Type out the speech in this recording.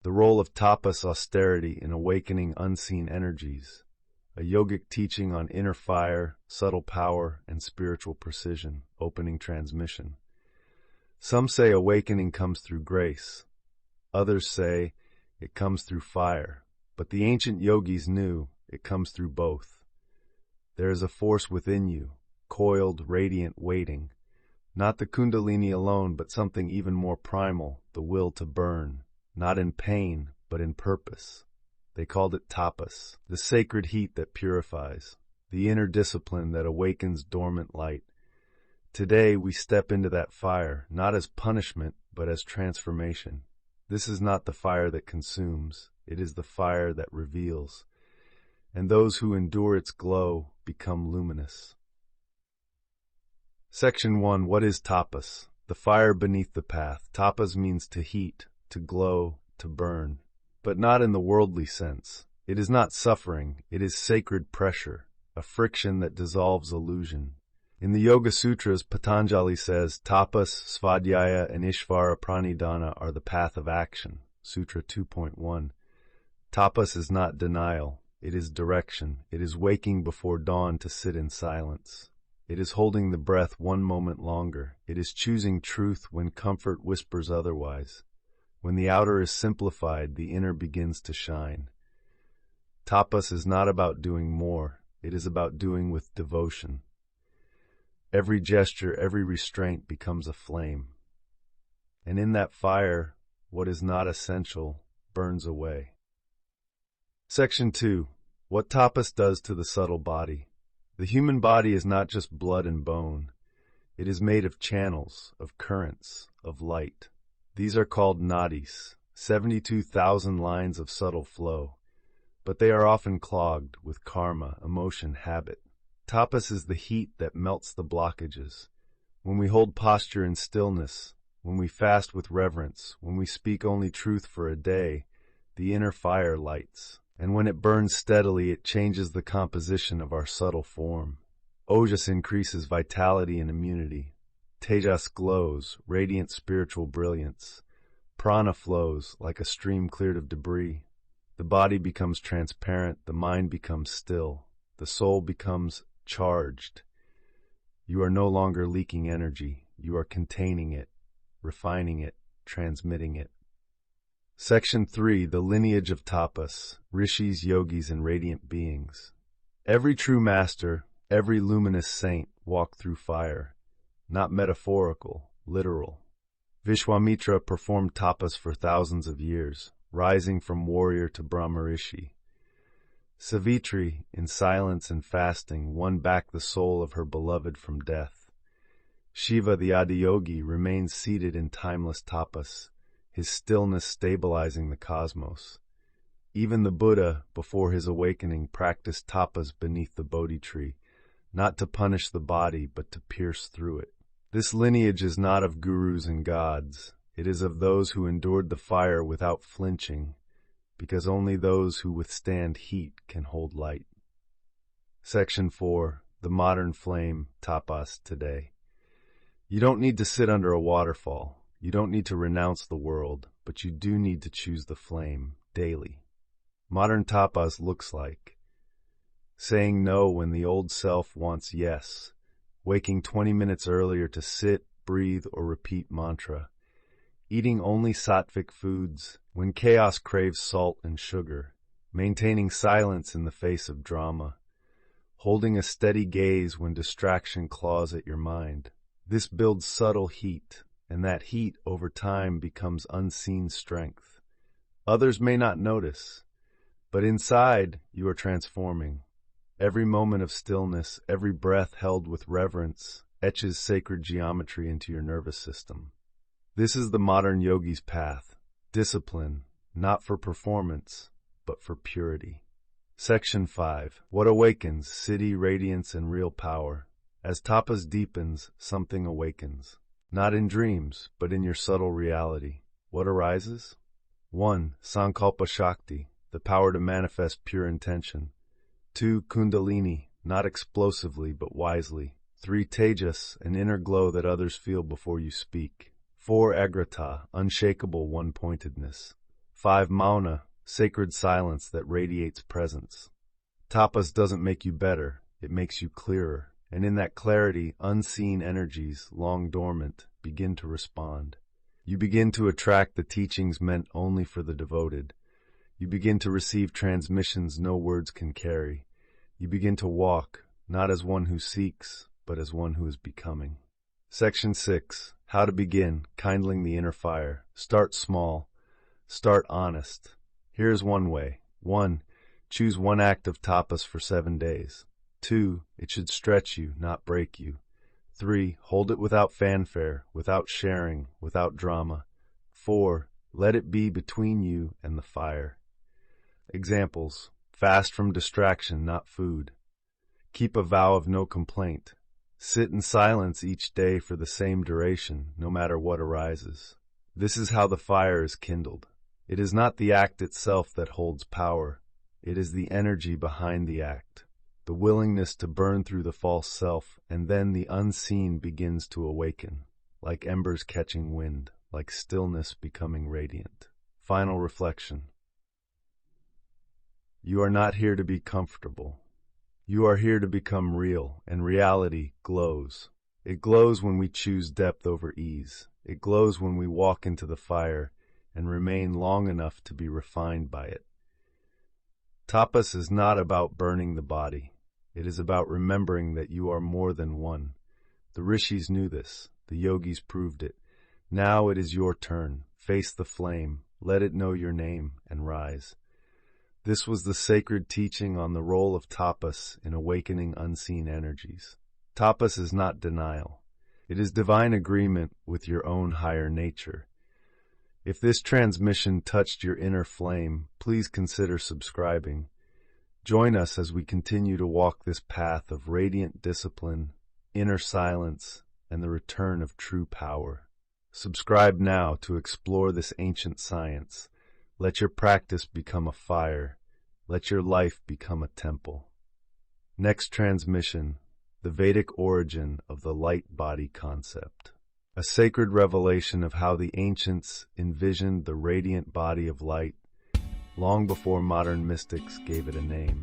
The role of tapas, austerity, in awakening unseen energies. A yogic teaching on inner fire, subtle power, and spiritual precision, opening transmission. Some say awakening comes through grace. Others say it comes through fire. But the ancient yogis knew it comes through both. There is a force within you, coiled, radiant, waiting. Not the kundalini alone, but something even more primal, the will to burn. Not in pain, but in purpose. They called it tapas, the sacred heat that purifies, the inner discipline that awakens dormant light. Today we step into that fire, not as punishment, but as transformation. This is not the fire that consumes, it is the fire that reveals. And those who endure its glow become luminous. Section 1. What is tapas? The fire beneath the path. Tapas means to heat, to glow, to burn. But not in the worldly sense. It is not suffering, it is sacred pressure, a friction that dissolves illusion. In the Yoga Sutras, Patanjali says, Tapas, Svadhyaya, and Ishvara Pranidhana are the path of action. Sutra 2.1. Tapas is not denial, it is direction. It is waking before dawn to sit in silence. It is holding the breath one moment longer. It is choosing truth when comfort whispers otherwise. When the outer is simplified, the inner begins to shine. Tapas is not about doing more. It is about doing with devotion. Every gesture, every restraint becomes a flame. And in that fire, what is not essential burns away. Section 2. What tapas does to the subtle body. The human body is not just blood and bone. It is made of channels, of currents, of light. These are called nadis, 72,000 lines of subtle flow. But they are often clogged with karma, emotion, habit. Tapas is the heat that melts the blockages. When we hold posture in stillness, when we fast with reverence, when we speak only truth for a day, the inner fire lights. And when it burns steadily, it changes the composition of our subtle form. Ojas increases vitality and immunity. Tejas glows, radiant spiritual brilliance. Prana flows like a stream cleared of debris. The body becomes transparent, the mind becomes still, the soul becomes charged. You are no longer leaking energy, you are containing it, refining it, transmitting it. Section 3. The lineage of tapas, rishis, yogis, and radiant beings. Every true master, every luminous saint walked through fire, not metaphorical, literal. Vishwamitra performed tapas for thousands of years, rising from warrior to Brahmarishi. Savitri, in silence and fasting, won back the soul of her beloved from death. Shiva, the Adiyogi, remains seated in timeless tapas, his stillness stabilizing the cosmos. Even the Buddha, before his awakening, practiced tapas beneath the Bodhi tree, not to punish the body, but to pierce through it. This lineage is not of gurus and gods. It is of those who endured the fire without flinching, because only those who withstand heat can hold light. Section 4. The modern flame, tapas today. You don't need to sit under a waterfall. You don't need to renounce the world, but you do need to choose the flame daily. Modern tapas looks like saying no when the old self wants yes, waking 20 minutes earlier to sit, breathe, or repeat mantra, eating only sattvic foods when chaos craves salt and sugar, maintaining silence in the face of drama, holding a steady gaze when distraction claws at your mind. This builds subtle heat, and that heat over time becomes unseen strength. Others may not notice, but inside you are transforming. Every moment of stillness, every breath held with reverence, etches sacred geometry into your nervous system. This is the modern yogi's path, discipline, not for performance, but for purity. Section 5. What awakens? Siddhi, radiance, and real power. As tapas deepens, something awakens. Not in dreams, but in your subtle reality. What arises? 1. Sankalpa Shakti, the power to manifest pure intention. 2. Kundalini, not explosively, but wisely. 3. Tejas, an inner glow that others feel before you speak. 4. Agrata, unshakable one-pointedness. 5. Mauna, sacred silence that radiates presence. Tapas doesn't make you better, it makes you clearer. And in that clarity, unseen energies, long dormant, begin to respond. You begin to attract the teachings meant only for the devoted. You begin to receive transmissions no words can carry. You begin to walk, not as one who seeks, but as one who is becoming. Section 6. How to begin, kindling the inner fire. Start small. Start honest. Here's one way. 1. Choose one act of tapas for 7 days. 2. It should stretch you, not break you. 3. Hold it without fanfare, without sharing, without drama. 4. Let it be between you and the fire. Examples. Fast from distraction, not food. Keep a vow of no complaint. Sit in silence each day for the same duration, no matter what arises. This is how the fire is kindled. It is not the act itself that holds power. It is the energy behind the act, the willingness to burn through the false self, and then the unseen begins to awaken, like embers catching wind, like stillness becoming radiant. Final reflection. You are not here to be comfortable. You are here to become real, and reality glows. It glows when we choose depth over ease. It glows when we walk into the fire and remain long enough to be refined by it. Tapas is not about burning the body. It is about remembering that you are more than one. The rishis knew this. The yogis proved it. Now it is your turn. Face the flame. Let it know your name and rise. This was the sacred teaching on the role of tapas in awakening unseen energies. Tapas is not denial. It is divine agreement with your own higher nature. If this transmission touched your inner flame, please consider subscribing. Join us as we continue to walk this path of radiant discipline, inner silence, and the return of true power. Subscribe now to explore this ancient science. Let your practice become a fire. Let your life become a temple. Next transmission, the Vedic origin of the light body concept. A sacred revelation of how the ancients envisioned the radiant body of light long before modern mystics gave it a name.